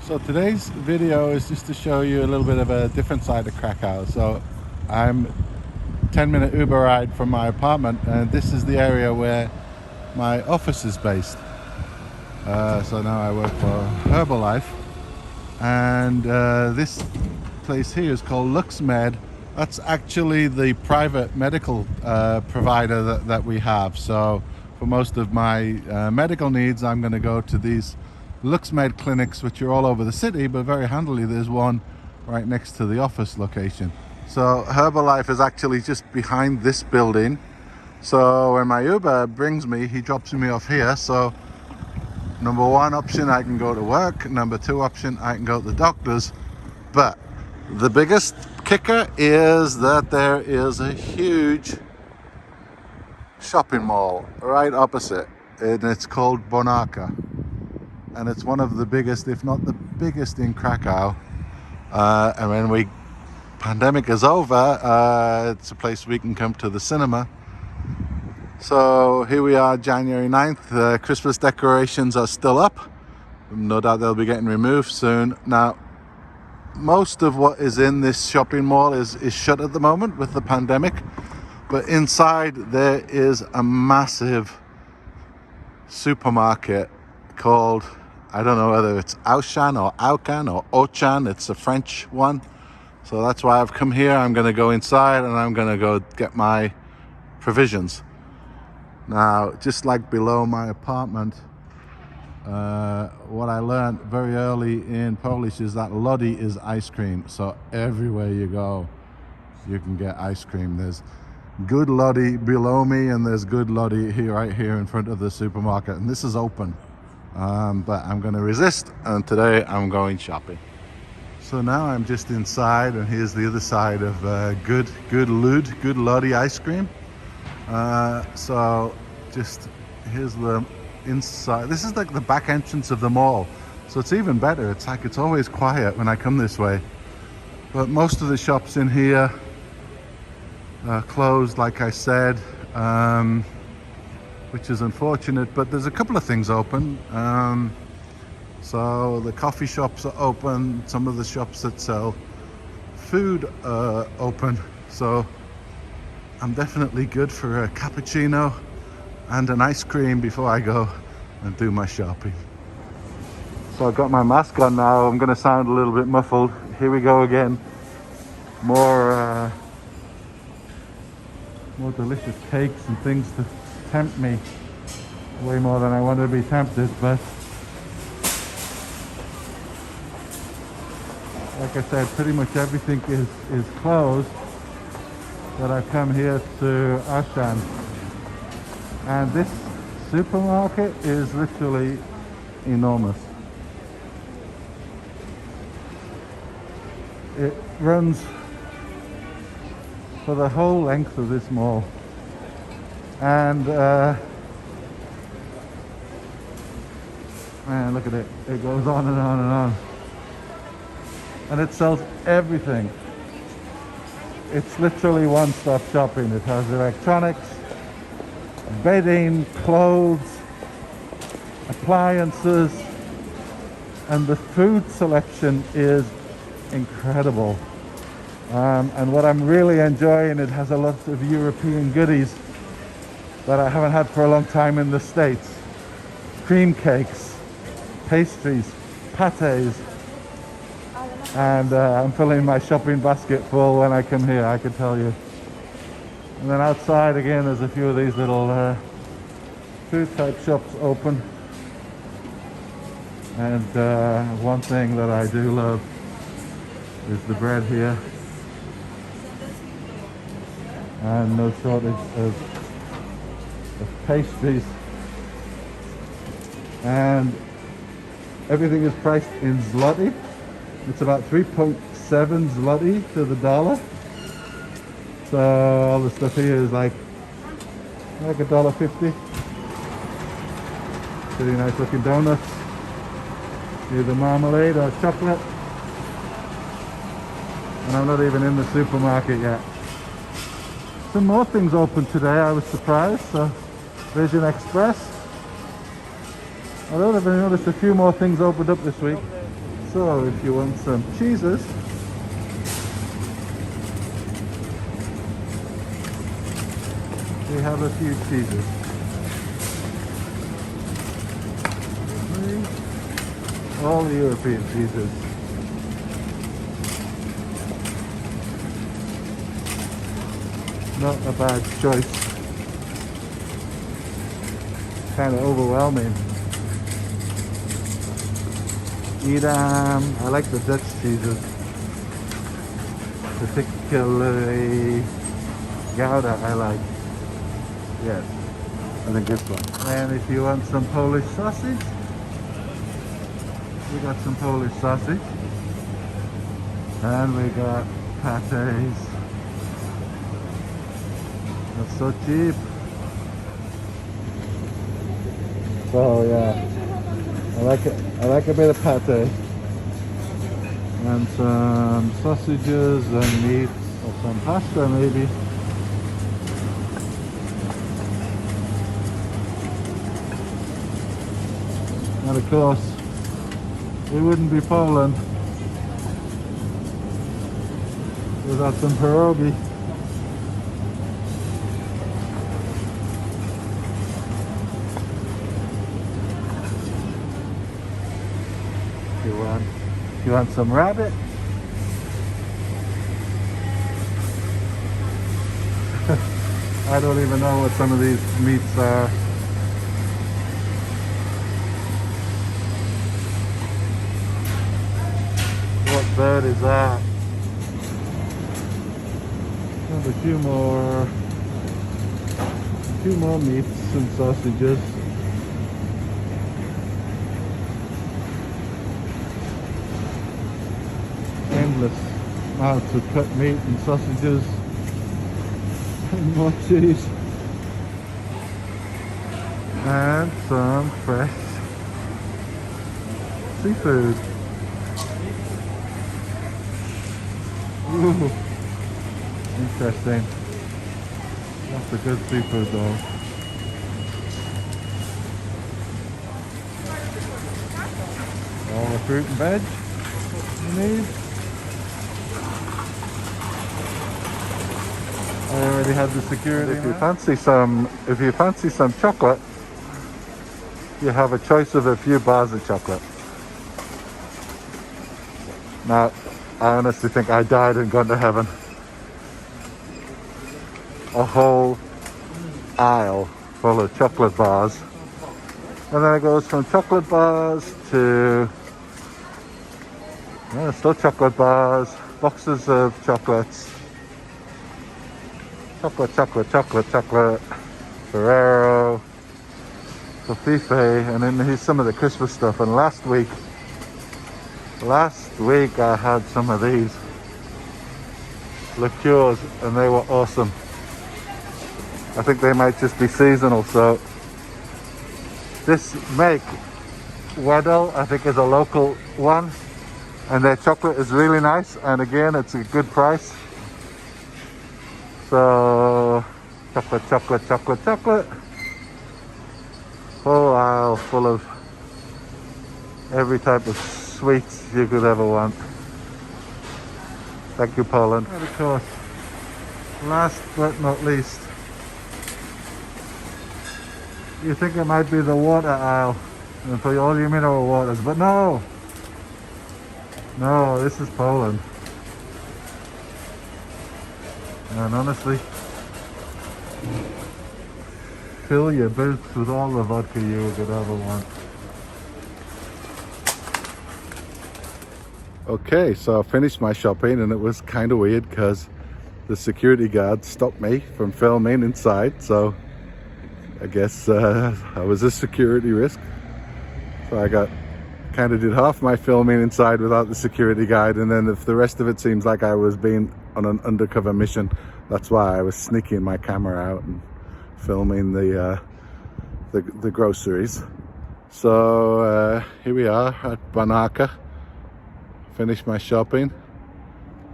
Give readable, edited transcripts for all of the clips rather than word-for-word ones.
So today's video is just to show you a little bit of a different side of Krakow. So I'm 10-minute Uber ride from my apartment, and this is the area where my office is based. So now I work for Herbalife, and this place here is called LuxMed. That's actually the private medical provider that we have. So for most of my medical needs, I'm going to go to these LuxMed clinics, which are all over the city, but very handily there's one right next to the office location. So Herbalife is actually just behind this building. So when my Uber brings me, he drops me off here. So number one option, I can go to work. Number two option, I can go to the doctor's. But the biggest kicker is that there is a huge shopping mall right opposite, and it's called Bonarka. And it's one of the biggest, if not the biggest, in Krakow. And when the pandemic is over, it's a place we can come to the cinema. So here we are, January 9th. Christmas decorations are still up. No doubt they'll be getting removed soon. Now, most of what is in this shopping mall is shut at the moment with the pandemic. But inside there is a massive supermarket called, I don't know whether it's Auchan or Auchan or Auchan. It's a French one. So that's why I've come here. I'm going to go inside and I'm going to go get my provisions. Now, just like below my apartment, what I learned very early in Polish is that lodi is ice cream. So everywhere you go, you can get ice cream. There's good lodi below me, and there's good lodi here, right here in front of the supermarket. And this is open. But I'm going to resist, and today I'm going shopping. So now I'm just inside, and here's the other side of good Lodi ice cream. So just here's the inside. This is like the back entrance of the mall, so it's even better. It's like it's always quiet when I come this way, but most of the shops in here are closed, like I said. Which is unfortunate, but there's a couple of things open. So the coffee shops are open, some of the shops that sell food are open. So I'm definitely good for a cappuccino and an ice cream before I go and do my shopping. So I've got my mask on now. I'm going to sound a little bit muffled. Here we go again. More delicious cakes and things to tempt me, way more than I want to be tempted. But like I said, pretty much everything is closed, but I've come here to Auchan, and this supermarket is literally enormous. It runs for the whole length of this mall. And man, look at it. It goes on and on and on. And it sells everything. It's literally one-stop shopping. It has electronics, bedding, clothes, appliances, and the food selection is incredible. And what I'm really enjoying, it has a lot of European goodies that I haven't had for a long time in the States. Cream cakes, pastries, pâtés, and I'm filling my shopping basket full when I come here, I can tell you. And then outside again, there's a few of these little food type shops open. And one thing that I do love is the bread here, and no shortage of pastries, and everything is priced in zloty. It's about 3.7 zloty to the dollar. So all the stuff here is like $1.50. Pretty nice looking donuts, either marmalade or chocolate. And I'm not even in the supermarket yet. Some more things open today, I was surprised. So Vision Express. I don't know if I noticed a few more things opened up this week. So if you want some cheeses, we have a few cheeses. All the European cheeses. Not a bad choice. Kind of overwhelming. Edam, I like the Dutch cheeses. Particularly Gouda I like. Yes, I think this one. And if you want some Polish sausage, we got some Polish sausage. And we got pates. That's so cheap. So yeah, I like a bit of pate. And some sausages and meat, or some pasta maybe. And of course, it wouldn't be Poland without some pierogi. You want some rabbit? I don't even know what some of these meats are. What bird is that? Have a few more meats and sausages. Endless amounts of cut meat and sausages and more cheese and some fresh seafood. Ooh, interesting. Lots of good seafood though. All the fruit and veg you need. I already had the security. If you fancy some chocolate, you have a choice of a few bars of chocolate. Now, I honestly think I died and gone to heaven. A whole aisle full of chocolate bars. And then it goes from chocolate bars to still chocolate bars, boxes of chocolates. Chocolate, Ferrero, Fife, and then here's some of the Christmas stuff. And last week I had some of these liqueurs and they were awesome. I think they might just be seasonal. So this make, Weddell, I think is a local one, and their chocolate is really nice, and again it's a good price. So chocolate. Whole aisle full of every type of sweets you could ever want. Thank you, Poland. And of course, last but not least, you think it might be the water aisle and for all your mineral waters, but no, this is Poland. And honestly, fill your boots with all the vodka you could ever want. Okay, so I finished my shopping and it was kind of weird because the security guard stopped me from filming inside, so I guess I was a security risk. So I did half my filming inside without the security guide, and then if the rest of it seems like I was being on an undercover mission, that's why I was sneaking my camera out and filming the groceries. So here we are at Banaka. Finished my shopping,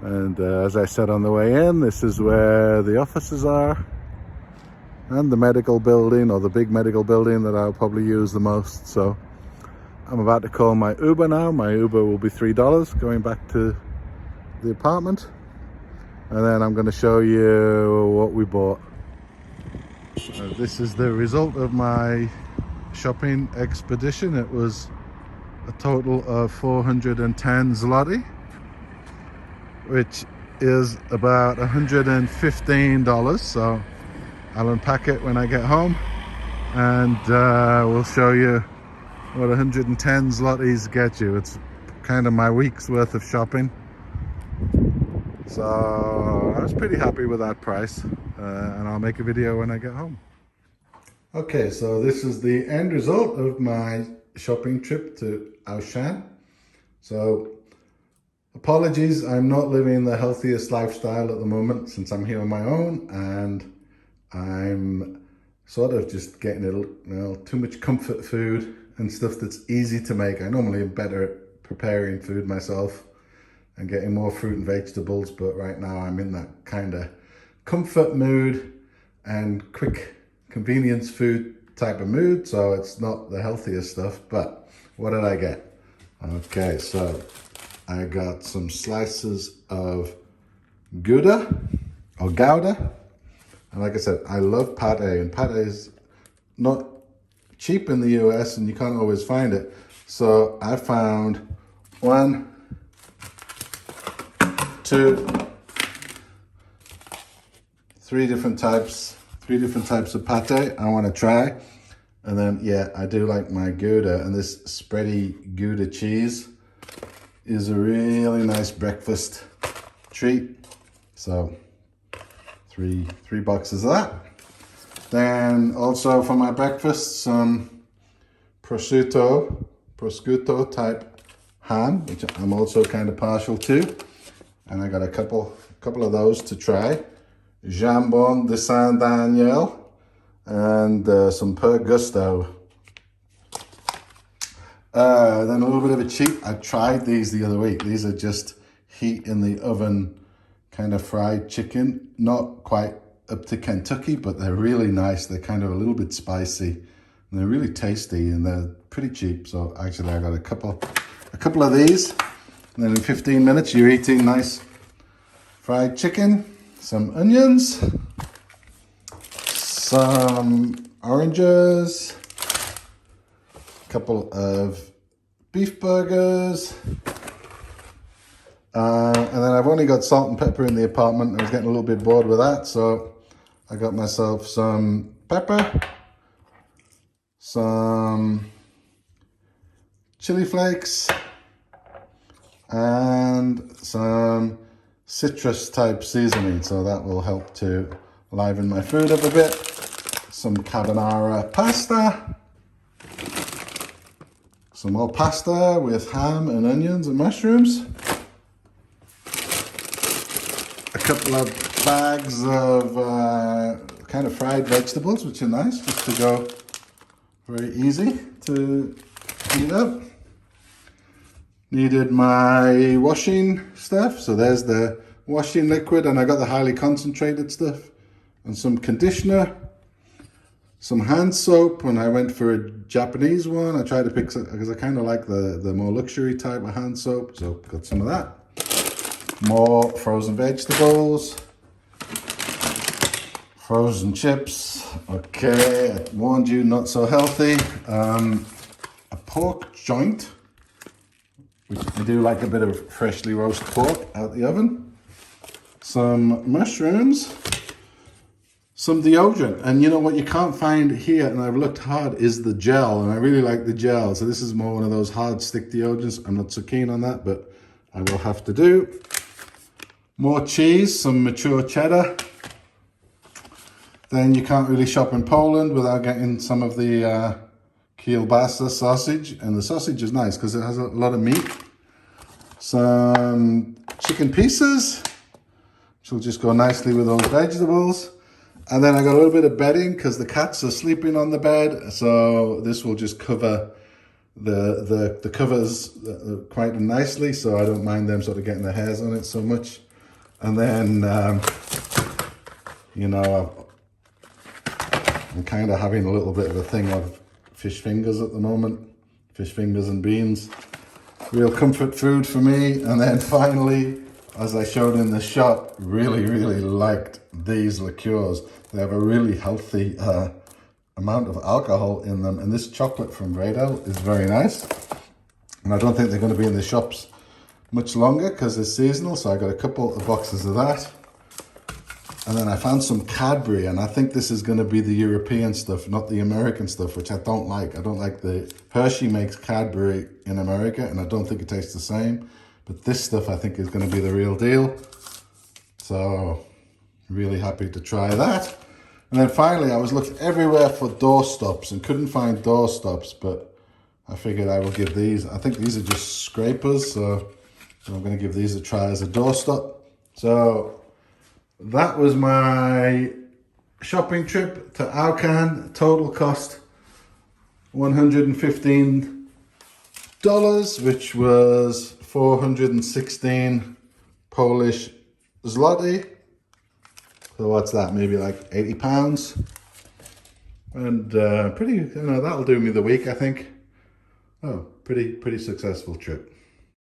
and as I said on the way in, this is where the offices are and the medical building, or the big medical building that I'll probably use the most. So I'm about to call my Uber now. My Uber will be $3 going back to the apartment. And then I'm going to show you what we bought. This is the result of my shopping expedition. It was a total of 410 zloty, which is about $115. So I'll unpack it when I get home, and we'll show you what 110 zlotys get you. It's kind of my week's worth of shopping. So I was pretty happy with that price, and I'll make a video when I get home. Okay, so this is the end result of my shopping trip to Auchan. So apologies, I'm not living the healthiest lifestyle at the moment since I'm here on my own, and I'm sort of just getting too much comfort food and stuff that's easy to make. I normally am better at preparing food myself and getting more fruit and vegetables, but right now I'm in that kind of comfort mood and quick convenience food type of mood, so it's not the healthiest stuff. But what did I get? Okay, so I got some slices of Gouda or Gouda, and like I said, I love pate, and pate is not cheap in the US and you can't always find it. So I found 1, 2, 3 different types of pate I want to try. And then, yeah, I do like my Gouda, and this spready Gouda cheese is a really nice breakfast treat. So three boxes of that. Then also for my breakfast, some prosciutto type ham, which I'm also kind of partial to. And I got a couple of those to try. Jambon de Saint-Daniel and some per gusto. Then a little bit of a cheat. I tried these the other week. These are just heat in the oven kind of fried chicken. Not quite up to Kentucky, but they're really nice. They're kind of a little bit spicy, and they're really tasty, and they're pretty cheap. So actually I got a couple of these, and then in 15 minutes you're eating nice fried chicken, some onions, some oranges, a couple of beef burgers, and then I've only got salt and pepper in the apartment. I was getting a little bit bored with that, so I got myself some pepper, some chili flakes, and some citrus type seasoning, so that will help to liven my food up a bit. Some carbonara pasta, some more pasta with ham and onions and mushrooms, a couple of bags of kind of fried vegetables, which are nice just to go very easy to heat up. Needed my washing stuff, so there's the washing liquid, and I got the highly concentrated stuff, and some conditioner, some hand soap. When I went for a Japanese one, I tried to pick some, because I kind of like the more luxury type of hand soap, so got some of that. More frozen vegetables, frozen chips. Okay, I warned you, not so healthy. A pork joint, which I do like a bit of freshly roasted pork out the oven. Some mushrooms, some deodorant. And you know what you can't find here, and I've looked hard, is the gel, and I really like the gel. So this is more one of those hard stick deodorants. I'm not so keen on that, but I will have to do. More cheese, some mature cheddar. Then you can't really shop in Poland without getting some of the kielbasa sausage, and the sausage is nice because it has a lot of meat. Some chicken pieces, which will just go nicely with those vegetables. And then I got a little bit of bedding because the cats are sleeping on the bed, so this will just cover the covers quite nicely, so I don't mind them sort of getting their hairs on it so much. And then you know, I'm kind of having a little bit of a thing of fish fingers at the moment. fish fingers and beans. Real comfort food for me. And then finally, as I showed in the shop, really liked these liqueurs. They have a really healthy amount of alcohol in them. And this chocolate from Radel is very nice. And I don't think they're going to be in the shops much longer because it's seasonal. So I got a couple of boxes of that. And then I found some Cadbury, and I think this is going to be the European stuff, not the American stuff, which I don't like. I don't like the... Hershey makes Cadbury in America, and I don't think it tastes the same. But this stuff I think is going to be the real deal. So, really happy to try that. And then finally, I was looking everywhere for door stops and couldn't find door stops, but I figured I will give these. I think these are just scrapers, so I'm going to give these a try as a door stop. So... that was my shopping trip to Auchan. Total cost $115, which was 416 Polish zloty. So what's that? Maybe like 80 pounds. And pretty, that'll do me the week, I think. Oh, pretty successful trip.